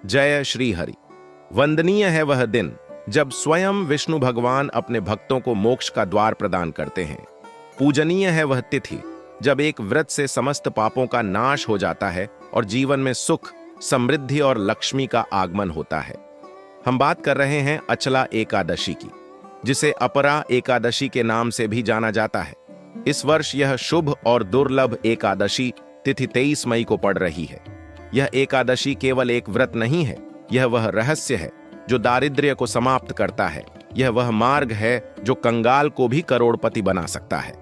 जय श्री हरि। वंदनीय है वह दिन जब स्वयं विष्णु भगवान अपने भक्तों को मोक्ष का द्वार प्रदान करते हैं। पूजनीय है वह तिथि जब एक व्रत से समस्त पापों का नाश हो जाता है और जीवन में सुख, समृद्धि और लक्ष्मी का आगमन होता है। हम बात कर रहे हैं अचला एकादशी की, जिसे अपरा एकादशी के नाम से भी जाना जाता है। इस वर्ष यह शुभ और दुर्लभ एकादशी तिथि 23 मई को पड़ रही है। यह एकादशी केवल एक व्रत नहीं है, यह वह रहस्य है जो दारिद्र्य को समाप्त करता है। यह वह मार्ग है जो कंगाल को भी करोड़पति बना सकता है।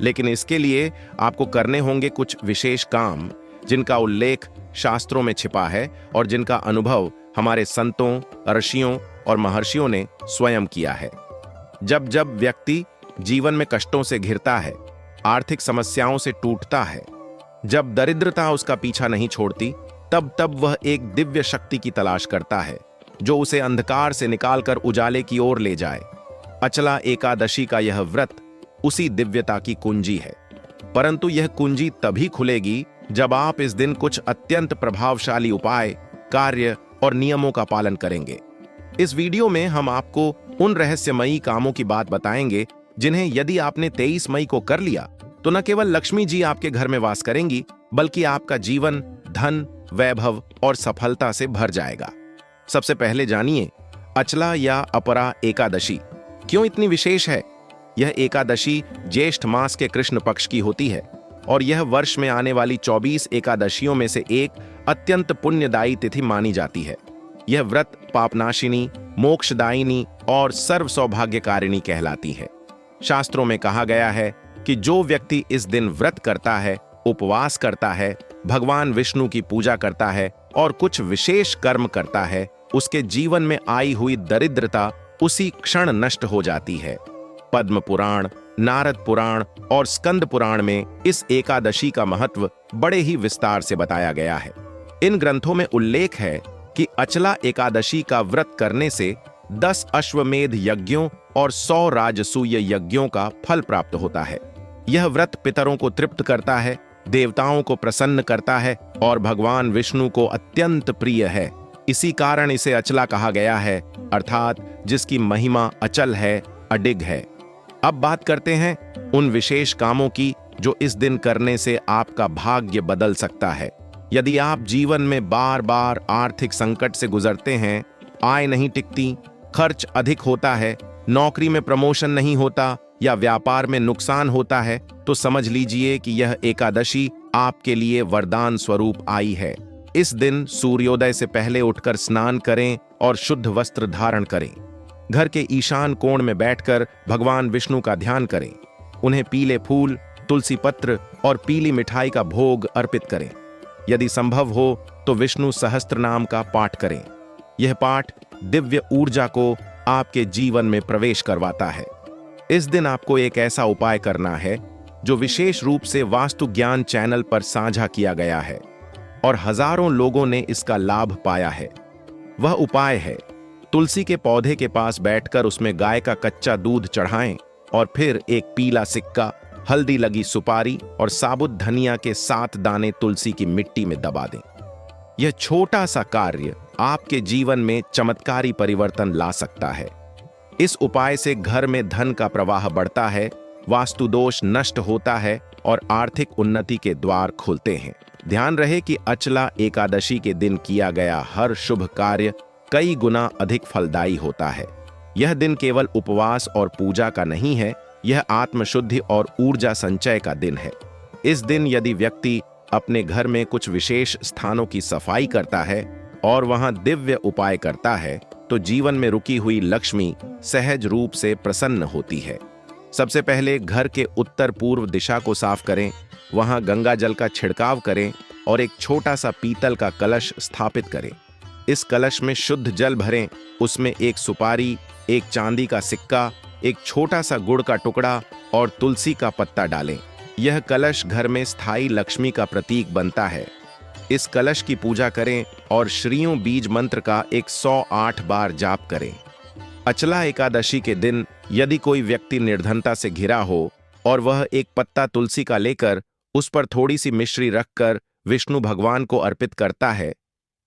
लेकिन इसके लिए आपको करने होंगे कुछ विशेष काम, जिनका उल्लेख शास्त्रों में छिपा है और जिनका अनुभव हमारे संतों, ऋषियों और महर्षियों ने स्वयं किया है। जब जब व्यक्ति जीवन में कष्टों से घिरता है, आर्थिक समस्याओं से टूटता है, जब दरिद्रता उसका पीछा नहीं छोड़ती, तब तब वह एक दिव्य शक्ति की तलाश करता है जो उसे अंधकार से निकालकर उजाले की ओर ले जाए। अचला एकादशी का यह व्रत उसी दिव्यता की कुंजी है। परंतु यह कुंजी तभी खुलेगी जब आप इस दिन कुछ अत्यंत प्रभावशाली उपाय, कार्य और नियमों का पालन करेंगे। इस वीडियो में हम आपको उन रहस्यमयी कामों की बात बताएंगे जिन्हें यदि आपने 23 मई को कर लिया तो न केवल लक्ष्मी जी आपके घर में वास करेंगी, बल्कि आपका जीवन धन, वैभव और सफलता से भर जाएगा। सबसे पहले जानिए, अचला या अपरा एकादशी क्यों इतनी विशेष है। यह एकादशी ज्येष्ठ मास के कृष्ण पक्ष की होती है और यह वर्ष में आने वाली 24 एकादशियों में से एक अत्यंत पुण्यदायी तिथि मानी जाती है। यह व्रत पापनाशिनी, मोक्षदायिनी और सर्व सौभाग्यकारिणी कहलाती है। शास्त्रों में कहा गया है कि जो व्यक्ति इस दिन व्रत करता है, उपवास करता है, भगवान विष्णु की पूजा करता है और कुछ विशेष कर्म करता है, उसके जीवन में आई हुई दरिद्रता उसी क्षण नष्ट हो जाती है। पद्म पुराण, नारद पुराण और स्कंद पुराण में इस एकादशी का महत्व बड़े ही विस्तार से बताया गया है। इन ग्रंथों में उल्लेख है कि अचला एकादशी का व्रत करने से 10 अश्वमेध यज्ञों और 100 राजसूय यज्ञों का फल प्राप्त होता है। यह व्रत पितरों को तृप्त करता है, देवताओं को प्रसन्न करता है और भगवान विष्णु को अत्यंत प्रिय है। इसी कारण इसे अचला कहा गया है, अर्थात जिसकी महिमा अचल है, अडिग है। अब बात करते हैं उन विशेष कामों की जो इस दिन करने से आपका भाग्य बदल सकता है। यदि आप जीवन में बार बार आर्थिक संकट से गुजरते हैं, आय नहीं टिकती, खर्च अधिक होता है, नौकरी में प्रमोशन नहीं होता या व्यापार में नुकसान होता है, तो समझ लीजिए कि यह एकादशी आपके लिए वरदान स्वरूप आई है। इस दिन सूर्योदय से पहले उठकर स्नान करें और शुद्ध वस्त्र धारण करें। घर के ईशान कोण में बैठकर भगवान विष्णु का ध्यान करें। उन्हें पीले फूल, तुलसी पत्र और पीली मिठाई का भोग अर्पित करें। यदि संभव हो तो विष्णु सहस्त्र नाम का पाठ करें। यह पाठ दिव्य ऊर्जा को आपके जीवन में प्रवेश करवाता है। इस दिन आपको एक ऐसा उपाय करना है जो विशेष रूप से वास्तु ज्ञान चैनल पर साझा किया गया है और हजारों लोगों ने इसका लाभ पाया है। वह उपाय है, तुलसी के पौधे के पास बैठकर उसमें गाय का कच्चा दूध चढ़ाएं और फिर एक पीला सिक्का, हल्दी लगी सुपारी और साबुत धनिया के 7 दाने तुलसी की मिट्टी में दबा दें। यह छोटा सा कार्य आपके जीवन में चमत्कारी परिवर्तन ला सकता है। इस उपाय से घर में धन का प्रवाह बढ़ता है, वास्तु दोष नष्ट होता है और आर्थिक उन्नति के द्वार खुलते हैं। ध्यान रहे कि अचला एकादशी के दिन किया गया हर शुभ कार्य कई गुना अधिक फलदायी होता है। यह दिन केवल उपवास और पूजा का नहीं है, यह आत्मशुद्धि और ऊर्जा संचय का दिन है। इस दिन यदि व्यक्ति अपने घर में कुछ विशेष स्थानों की सफाई करता है और वहां दिव्य उपाय करता है, तो जीवन में रुकी हुई लक्ष्मी सहज रूप से प्रसन्न होती है। सबसे पहले घर के उत्तर पूर्व दिशा को साफ करें, वहां गंगा जल का छिड़काव करें और एक छोटा सा पीतल का कलश स्थापित करें। इस कलश में शुद्ध जल भरें, उसमें एक सुपारी, एक चांदी का सिक्का, एक छोटा सा गुड़ का टुकड़ा और तुलसी का पत्ता डालें। यह कलश घर में स्थायी लक्ष्मी का प्रतीक बनता है। इस कलश की पूजा करें और श्रीयों बीज मंत्र का 108 बार जाप करें। अचला एकादशी के दिन यदि कोई व्यक्ति निर्धनता से घिरा हो और वह एक पत्ता तुलसी का लेकर उस पर थोड़ी सी मिश्री रखकर विष्णु भगवान को अर्पित करता है,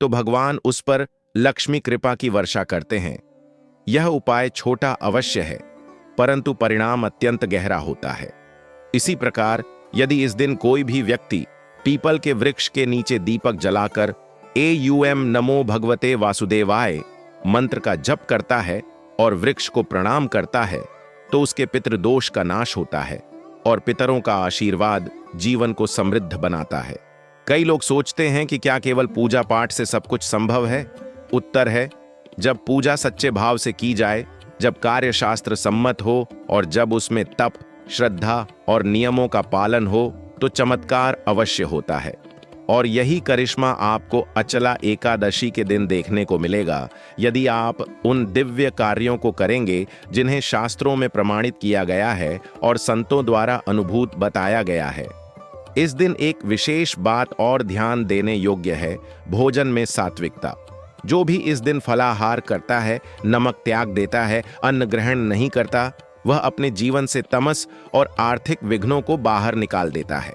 तो भगवान उस पर लक्ष्मी कृपा की वर्षा करते हैं। यह उपाय छोटा अवश्य है, परंतु परिणाम अत्यंत गहरा होता है। इसी प्रकार यदि इस दिन कोई भी व्यक्ति पीपल के वृक्ष के नीचे दीपक जलाकर एयूएम नमो भगवते वासुदेवाय मंत्र का जप करता है और वृक्ष को प्रणाम करता है, तो उसके पितृदोष का नाश होता है और पितरों का आशीर्वाद जीवन को समृद्ध बनाता है। कई लोग सोचते हैं कि क्या केवल पूजा पाठ से सब कुछ संभव है? उत्तर है, जब पूजा सच्चे भाव से की जाए, जब कार्य शास्त्र सम्मत हो और जब उसमें तप, श्रद्धा और नियमों का पालन हो, तो चमत्कार अवश्य होता है। और यही करिश्मा आपको अचला एकादशी के दिन देखने को मिलेगा, यदि आप उन दिव्य कार्यों को करेंगे जिन्हें शास्त्रों में प्रमाणित किया गया है और संतों द्वारा अनुभूत बताया गया है। इस दिन एक विशेष बात और ध्यान देने योग्य है, भोजन में सात्विकता। जो भी इस दिन फलाहार करता है, नमक त्याग देता है, अन्न ग्रहण नहीं करता, वह अपने जीवन से तमस और आर्थिक विघ्नों को बाहर निकाल देता है।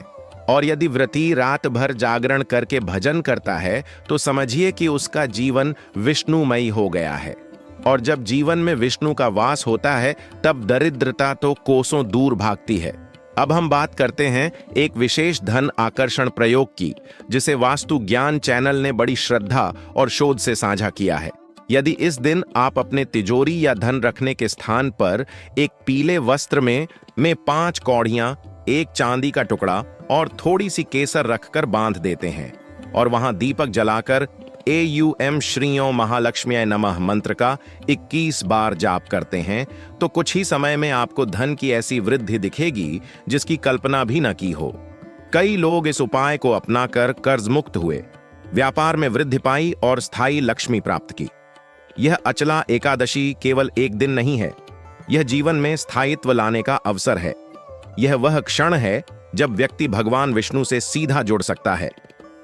और यदि व्रती रात भर जागरण करके भजन करता है, तो समझिए कि उसका जीवन विष्णुमयी हो गया है। और जब जीवन में विष्णु का वास होता है, तब दरिद्रता तो कोसों दूर भागती है। अब हम बात करते हैं एक विशेष धन आकर्षण प्रयोग की, जिसे वास्तु ज्ञान चैनल ने बड़ी श्रद्धा और शोध से साझा किया है। यदि इस दिन आप अपने तिजोरी या धन रखने के स्थान पर एक पीले वस्त्र में 5 कौड़ियां, एक चांदी का टुकड़ा और थोड़ी सी केसर रखकर बांध देते हैं और वहां दीपक जलाकर एयूएम श्रीयों महालक्ष्म्याय नमः मंत्र का 21 बार जाप करते हैं, तो कुछ ही समय में आपको धन की ऐसी वृद्धि दिखेगी जिसकी कल्पना भी न की हो। कई लोग इस उपाय को अपनाकर कर्ज मुक्त हुए, व्यापार में वृद्धि पाई और स्थायी लक्ष्मी प्राप्त की। यह अचला एकादशी केवल एक दिन नहीं है, यह जीवन में स्थायित्व लाने का अवसर है। यह वह क्षण है जब व्यक्ति भगवान विष्णु से सीधा जुड़ सकता है।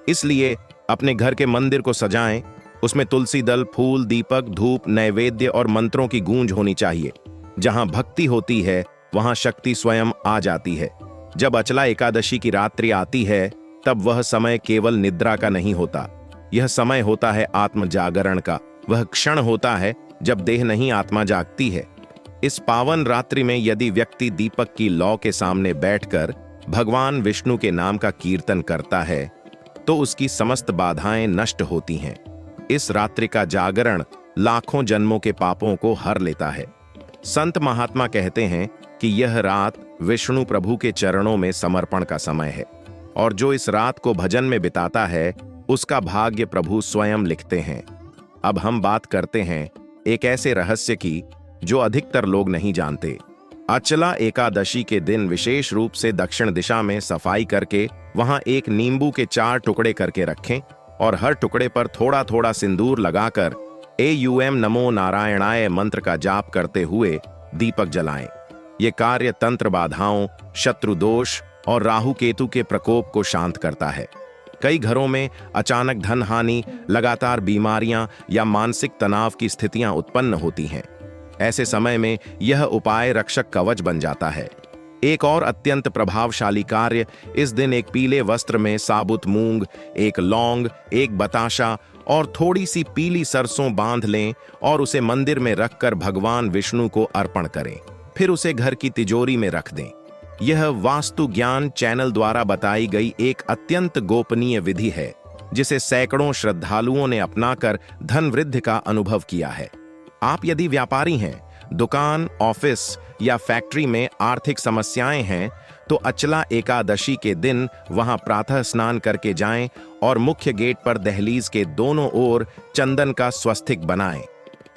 इसलिए अपने घर के मंदिर को सजाएं, उसमें तुलसी दल, फूल, दीपक, धूप, नैवेद्य और मंत्रों की गूंज होनी चाहिए। जहां भक्ति होती है, वहां शक्ति स्वयं आ जाती है। जब अचला एकादशी की रात्रि आती है, तब वह समय केवल निद्रा का नहीं होता, यह समय होता है आत्म जागरण का। वह क्षण होता है जब देह नहीं, आत्मा जागती है। इस पावन रात्रि में यदि व्यक्ति दीपक की लौ के सामने बैठकर भगवान विष्णु के नाम का कीर्तन करता है, तो उसकी समस्त बाधाएं नष्ट होती हैं। इस रात्रि का जागरण लाखों जन्मों के पापों को हर लेता है। संत महात्मा कहते हैं कि यह रात विष्णु प्रभु के चरणों में समर्पण का समय है, और जो इस रात को भजन में बिताता है, उसका भाग्य प्रभु स्वयं लिखते हैं। अब हम बात करते हैं एक ऐसे रहस्य की जो अधिकतर लोग नहीं जानते। अचला एकादशी के दिन विशेष रूप से दक्षिण दिशा में सफाई करके वहां एक नींबू के 4 टुकड़े करके रखें और हर टुकड़े पर थोड़ा थोड़ा सिंदूर लगाकर एयूएम नमो नारायणाय मंत्र का जाप करते हुए दीपक जलाएं। ये कार्य तंत्र बाधाओं, शत्रु दोष और राहु केतु के प्रकोप को शांत करता है। कई घरों में अचानक धन हानि, लगातार बीमारियां या मानसिक तनाव की स्थितियां उत्पन्न होती हैं। ऐसे समय में यह उपाय रक्षक कवच बन जाता है। एक और अत्यंत प्रभावशाली कार्य, इस दिन एक पीले वस्त्र में साबुत मूंग, एक लौंग, एक बताशा और थोड़ी सी पीली सरसों बांध लें और उसे मंदिर में रखकर भगवान विष्णु को अर्पण करें। फिर उसे घर की तिजोरी में रख दें। यह वास्तु ज्ञान चैनल द्वारा बताई गई एक अत्यंत गोपनीय विधि है, जिसे सैकड़ों श्रद्धालुओं ने अपनाकर धन वृद्धि का अनुभव किया है। आप यदि व्यापारी हैं, दुकान, ऑफिस या फैक्ट्री में आर्थिक समस्याएं हैं, तो अचला एकादशी के दिन वहां प्रातः स्नान करके जाएं और मुख्य गेट पर दहलीज के दोनों ओर चंदन का स्वस्तिक बनाएं।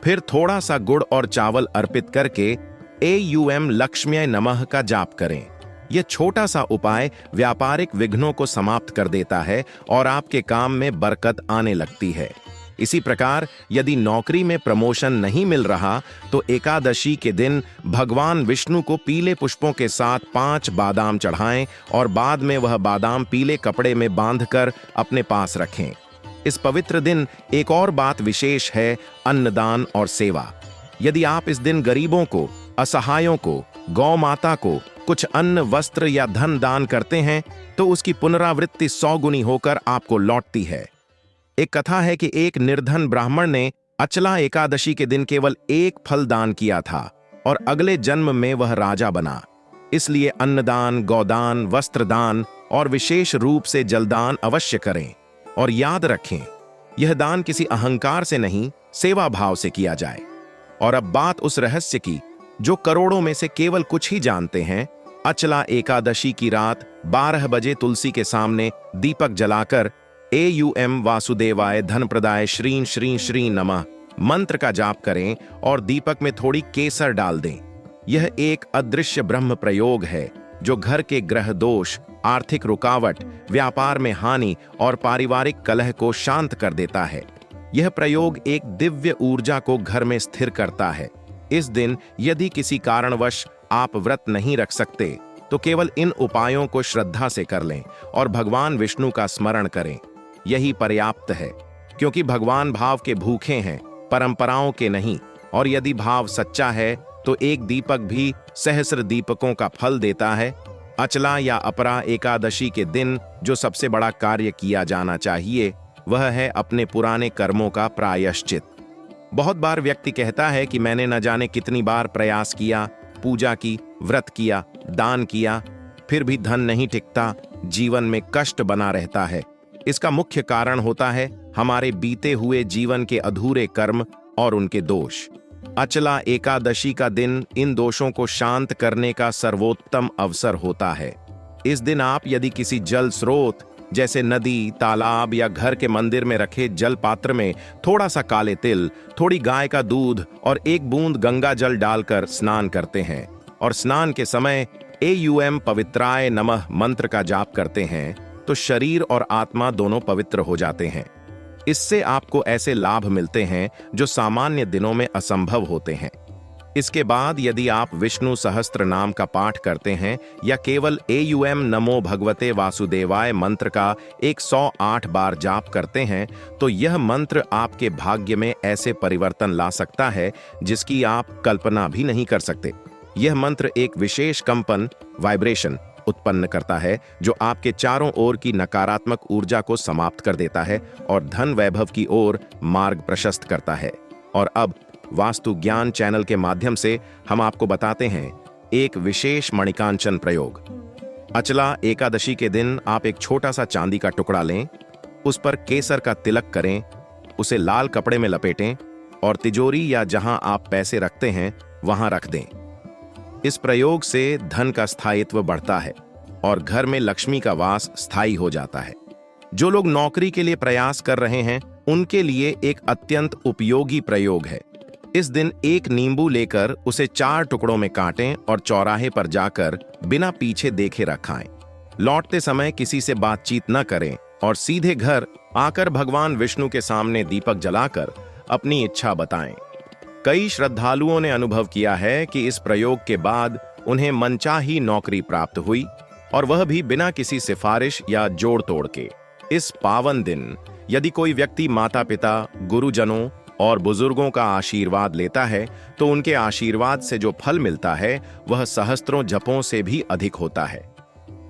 फिर थोड़ा सा गुड़ और चावल अर्पित करके एयूएम लक्ष्म्याय नमः का जाप करें। यह छोटा सा उपाय व्यापारिक विघ्नों को समाप्त कर देता है और आपके काम में बरकत आने लगती है। इसी प्रकार यदि नौकरी में प्रमोशन नहीं मिल रहा, तो एकादशी के दिन भगवान विष्णु को पीले पुष्पों के साथ 5 बादाम चढ़ाएं और बाद में वह बादाम पीले कपड़े में बांधकर अपने पास रखें। इस पवित्र दिन एक और बात विशेष है, अन्नदान और सेवा। यदि आप इस दिन गरीबों को, असहायों को, गौ माता को कुछ अन्न, वस्त्र या धन दान करते हैं, तो उसकी पुनरावृत्ति 100 गुनी होकर आपको लौटती है। एक कथा है कि एक निर्धन ब्राह्मण ने अचला एकादशी के दिन केवल एक फल दान किया था और अगले जन्म में वह राजा बना। इसलिए अन्नदान, गौदान, वस्त्रदान और विशेष रूप से जलदान अवश्य करें। और याद रखें, यह दान किसी अहंकार से नहीं, सेवा भाव से किया जाए। और अब बात उस रहस्य की जो करोड़ों में से केवल कुछ ही जानते हैं। अचला एकादशी की रात 12 बजे तुलसी के सामने दीपक जलाकर एयूएम वासुदेवाय धनप्रदाय श्रीं श्रीं श्रीं नमः मंत्र का जाप करें और दीपक में थोड़ी केसर डाल दें। यह एक अदृश्य ब्रह्म प्रयोग है जो घर के ग्रह दोष, आर्थिक रुकावट, व्यापार में हानि और पारिवारिक कलह को शांत कर देता है। यह प्रयोग एक दिव्य ऊर्जा को घर में स्थिर करता है। इस दिन यदि किसी कारणवश आप व्रत नहीं रख सकते तो केवल इन उपायों को श्रद्धा से कर लें और भगवान विष्णु का स्मरण करें। यही पर्याप्त है, क्योंकि भगवान भाव के भूखे हैं, परंपराओं के नहीं। और यदि भाव सच्चा है तो एक दीपक भी सहस्र दीपकों का फल देता है। अचला या अपरा एकादशी के दिन जो सबसे बड़ा कार्य किया जाना चाहिए वह है अपने पुराने कर्मों का प्रायश्चित। बहुत बार व्यक्ति कहता है कि मैंने न जाने कितनी बार प्रयास किया, पूजा की, व्रत किया, दान किया, फिर भी धन नहीं टिकता, जीवन में कष्ट बना रहता है। इसका मुख्य कारण होता है हमारे बीते हुए जीवन के अधूरे कर्म और उनके दोष। अचला एकादशी का दिन इन दोषों को शांत करने का सर्वोत्तम अवसर होता है। इस दिन आप यदि किसी जल स्रोत जैसे नदी, तालाब या घर के मंदिर में रखे जल पात्र में थोड़ा सा काले तिल, थोड़ी गाय का दूध और एक बूंद गंगा जल डालकर स्नान करते हैं और स्नान के समय एयूएम पवित्राय नमः मंत्र का जाप करते हैं तो शरीर और आत्मा दोनों पवित्र हो जाते हैं। इससे आपको ऐसे लाभ मिलते हैं जो सामान्य दिनों में असंभव होते हैं। इसके बाद यदि आप विष्णु सहस्त्र नाम का पाठ करते हैं या केवल एयूएम नमो भगवते वासुदेवाय मंत्र का 108 बार जाप करते हैं तो यह मंत्र आपके भाग्य में ऐसे परिवर्तन ला सकता है जिसकी आप कल्पना भी नहीं कर सकते। यह मंत्र एक विशेष कंपन, वाइब्रेशन उत्पन्न करता है जो आपके चारों ओर की नकारात्मक ऊर्जा को समाप्त कर देता है और धन वैभव की ओर मार्ग प्रशस्त करता है। और अब वास्तु ज्ञान चैनल के माध्यम से हम आपको बताते हैं एक विशेष मणिकांचन प्रयोग। अचला एकादशी के दिन आप एक छोटा सा चांदी का टुकड़ा लें, उस पर केसर का तिलक करें, उसे लाल कपड़े में लपेटें और तिजोरी या जहां आप पैसे रखते हैं वहां रख दें। इस प्रयोग से धन का स्थायित्व बढ़ता है और घर में लक्ष्मी का वास स्थायी हो जाता है। जो लोग नौकरी के लिए प्रयास कर रहे हैं उनके लिए एक अत्यंत उपयोगी प्रयोग है। इस दिन एक नींबू लेकर उसे 4 टुकड़ों में काटें और चौराहे पर जाकर बिना पीछे देखे रखाएं। लौटते समय किसी से बातचीत न करें और सीधे घर आकर भगवान विष्णु के सामने दीपक जलाकर अपनी इच्छा बताएं। कई श्रद्धालुओं ने अनुभव किया है कि इस प्रयोग के बाद उन्हें मनचाही नौकरी प्राप्त हुई और वह भी बिना किसी सिफारिश या जोड़ तोड़ के। इस पावन दिन यदि कोई व्यक्ति माता पिता, गुरुजनों और बुजुर्गों का आशीर्वाद लेता है तो उनके आशीर्वाद से जो फल मिलता है वह सहस्त्रों जपों से भी अधिक होता है।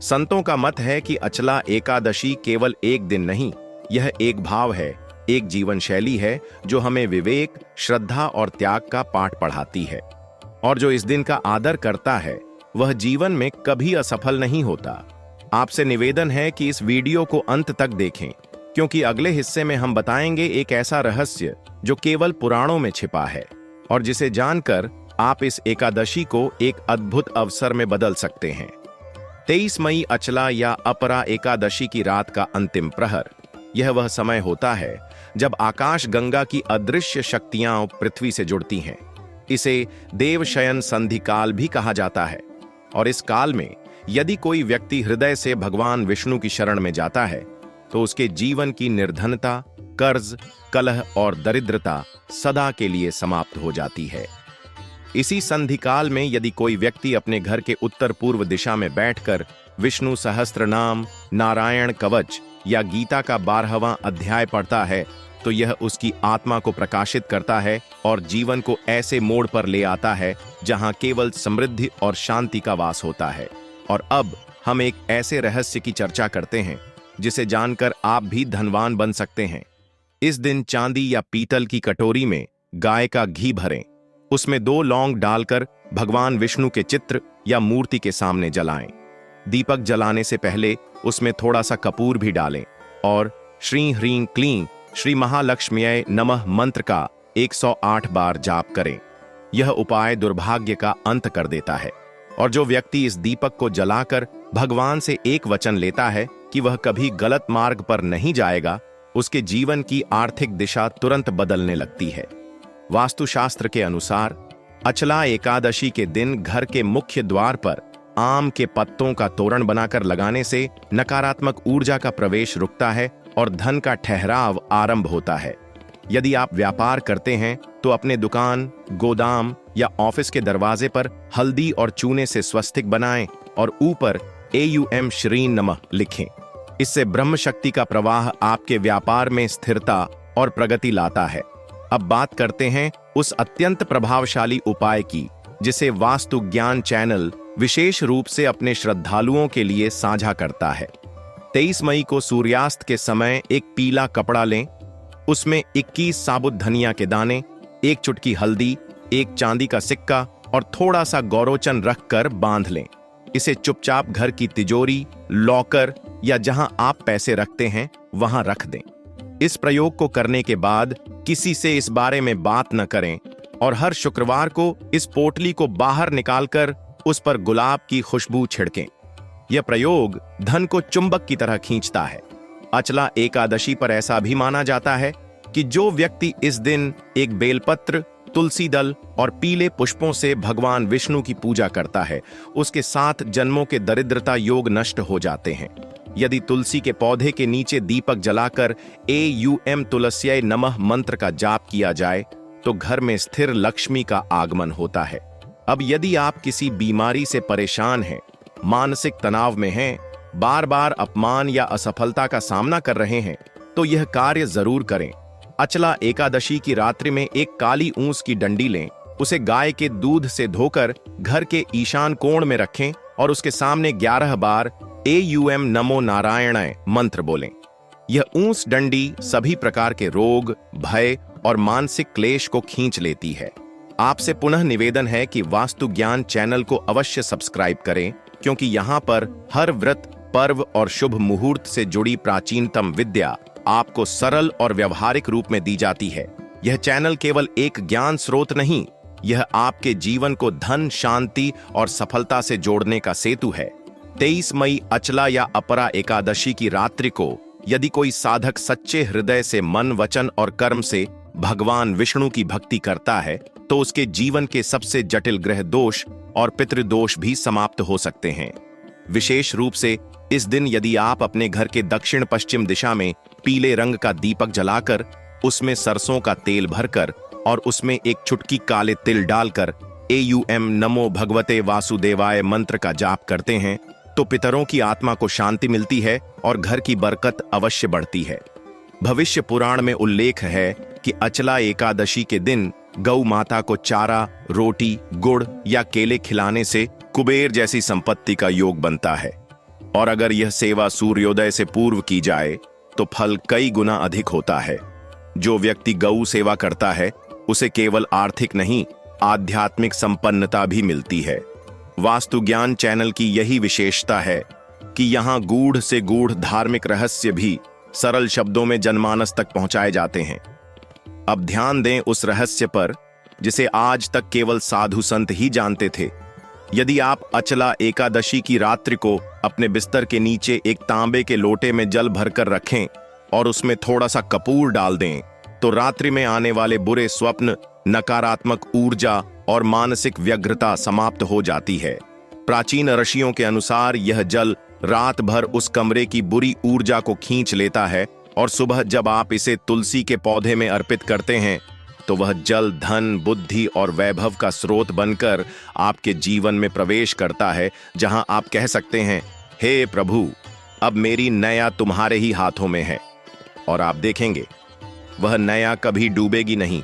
संतों का मत है कि अचला एकादशी केवल एक दिन नहीं, यह एक भाव है, एक जीवन शैली है जो हमें विवेक, श्रद्धा और त्याग का पाठ पढ़ाती है। और जो इस दिन का आदर करता है वह जीवन में कभी असफल नहीं होता। आपसे निवेदन है कि इस वीडियो को अंत तक देखें, क्योंकि अगले हिस्से में हम बताएंगे एक ऐसा रहस्य जो केवल पुराणों में छिपा है और जिसे जानकर आप इस एकादशी को एक अद्भुत अवसर में बदल सकते हैं। 23 मई अचला या अपरा एकादशी की रात का अंतिम प्रहर, यह वह समय होता है जब आकाश गंगा की अदृश्य शक्तियां पृथ्वी से जुड़ती हैं। इसे देवशयन संधि काल भी कहा जाता है और इस काल में यदि कोई व्यक्ति हृदय से भगवान विष्णु की शरण में जाता है तो उसके जीवन की निर्धनता, कर्ज, कलह और दरिद्रता सदा के लिए समाप्त हो जाती है। इसी संधि काल में यदि कोई व्यक्ति अपने घर के उत्तर पूर्व दिशा में बैठकर विष्णु सहस्त्र नाम, नारायण कवच या गीता का 12वां अध्याय पढ़ता है तो यह उसकी आत्मा को प्रकाशित करता है और जीवन को ऐसे मोड़ पर ले आता है जहां केवल समृद्धि और शांति का वास होता है। और अब हम एक ऐसे रहस्य की चर्चा करते हैं जिसे जानकर आप भी धनवान बन सकते हैं। इस दिन चांदी या पीतल की कटोरी में गाय का घी भरें, उसमें 2 लौंग डालकर भगवान विष्णु के चित्र या मूर्ति के सामने जलाएं। दीपक जलाने से पहले उसमें थोड़ा सा कपूर भी डालें और श्री ह्रीं क्लीं श्री महालक्ष्म्यै नमः मंत्र का 108 बार जाप करें। यह उपाय दुर्भाग्य का अंत कर देता है और जो व्यक्ति इस दीपक को जलाकर भगवान से एक वचन लेता है कि वह कभी गलत मार्ग पर नहीं जाएगा, उसके जीवन की आर्थिक दिशा तुरंत बदलने लगती है। वास्तुशास्त्र के अनुसार अचला एकादशी के दिन घर के मुख्य द्वार पर आम के पत्तों का तोरण बनाकर लगाने से नकारात्मक ऊर्जा का प्रवेश रुकता है और धन का ठहराव आरंभ होता है। यदि आप व्यापार करते हैं तो अपने दुकान, गोदाम या ऑफिस के दरवाजे पर हल्दी और चूने से स्वस्तिक बनाएं और ऊपर AUM श्री नमः लिखें। इससे ब्रह्म शक्ति का प्रवाह आपके व्यापार में स्थिरता और प्रगति लाता है। अब बात करते हैं उस अत्यंत प्रभावशाली उपाय की जिसे वास्तु ज्ञान चैनल विशेष रूप से अपने श्रद्धालुओं के लिए साझा करता है। 23 मई को सूर्यास्त के समय एक पीला कपड़ा लें, उसमें 21 साबुत धनिया के दाने, 1 चुटकी हल्दी, 1 चांदी का सिक्का और थोड़ा सा गौरोचन रखकर बांध लें। इसे चुपचाप घर की तिजोरी, लॉकर या जहां आप पैसे रखते हैं वहां रख दें। इस प्रयोग को करने के बाद किसी से इस बारे में बात न करें और हर शुक्रवार को इस पोटली को बाहर निकालकर उस पर गुलाब की खुशबू छिड़कें। यह प्रयोग धन को चुंबक की तरह खींचता है। अचला एकादशी पर ऐसा भी माना जाता है कि जो व्यक्ति इस दिन एक बेलपत्र, तुलसी दल और पीले पुष्पों से भगवान विष्णु की पूजा करता है, उसके 7 जन्मों के दरिद्रता योग नष्ट हो जाते हैं। यदि तुलसी के पौधे के नीचे दीपक जलाकर AUM तुलस्यै नमः मंत्र का जाप किया जाए तो घर में स्थिर लक्ष्मी का आगमन होता है। अब यदि आप किसी बीमारी से परेशान हैं, मानसिक तनाव में हैं, बार बार अपमान या असफलता का सामना कर रहे हैं, तो यह कार्य जरूर करें। अचला एकादशी की रात्रि में एक काली ऊंस की डंडी लें, उसे गाय के दूध से धोकर घर के ईशान कोण में रखें और उसके सामने 11 बार AUM नमो नारायणाय मंत्र बोलें। यह ऊंस डंडी सभी प्रकार के रोग, भय और मानसिक क्लेश को खींच लेती है। आपसे पुनः निवेदन है कि वास्तु ज्ञान चैनल को अवश्य सब्सक्राइब करें, क्योंकि यहाँ पर हर व्रत, पर्व और शुभ मुहूर्त से जुड़ी प्राचीनतम विद्या आपको सरल और व्यवहारिक रूप में दी जाती है। यह चैनल केवल एक ज्ञान स्रोत नहीं, यह आपके जीवन को धन, शांति और सफलता से जोड़ने का सेतु है। 23 मई अचला या अपरा एकादशी की रात्रि को यदि कोई साधक सच्चे हृदय से मन, वचन और कर्म से भगवान विष्णु की भक्ति करता है तो उसके जीवन के सबसे जटिल ग्रह दोष और पितृदोष भी समाप्त हो सकते हैं। विशेष रूप से इस दिन यदि आप अपने घर के दक्षिण पश्चिम दिशा में पीले रंग का दीपक जलाकर उसमें सरसों का तेल भरकर और उसमें एक चुटकी काले तिल डालकर AUM नमो भगवते वासुदेवाय मंत्र का जाप करते हैं तो पितरों की आत्मा को शांति मिलती है और घर की बरकत अवश्य बढ़ती है। भविष्य पुराण में उल्लेख है कि अचला एकादशी के दिन गौ माता को चारा, रोटी, गुड़ या केले खिलाने से कुबेर जैसी संपत्ति का योग बनता है और अगर यह सेवा सूर्योदय से पूर्व की जाए तो फल कई गुना अधिक होता है। जो व्यक्ति गौ सेवा करता है उसे केवल आर्थिक नहीं, आध्यात्मिक संपन्नता भी मिलती है। वास्तु ज्ञान चैनल की यही विशेषता है कि यहाँ गूढ़ से गूढ़ धार्मिक रहस्य भी सरल शब्दों में जनमानस तक पहुंचाए जाते हैं। अब ध्यान दें उस रहस्य पर जिसे आज तक केवल साधु संत ही जानते थे। यदि आप अचला एकादशी की रात्रि को अपने बिस्तर के नीचे एक तांबे के लोटे में जल भरकर रखें और उसमें थोड़ा सा कपूर डाल दें तो रात्रि में आने वाले बुरे स्वप्न, नकारात्मक ऊर्जा और मानसिक व्यग्रता समाप्त हो जाती है। प्राचीन ऋषियों के अनुसार यह जल रात भर उस कमरे की बुरी ऊर्जा को खींच लेता है और सुबह जब आप इसे तुलसी के पौधे में अर्पित करते हैं तो वह जल धन, बुद्धि और वैभव का स्रोत बनकर आपके जीवन में प्रवेश करता है, जहां आप कह सकते हैं, हे प्रभु, अब मेरी नया तुम्हारे ही हाथों में है। और आप देखेंगे वह नया कभी डूबेगी नहीं,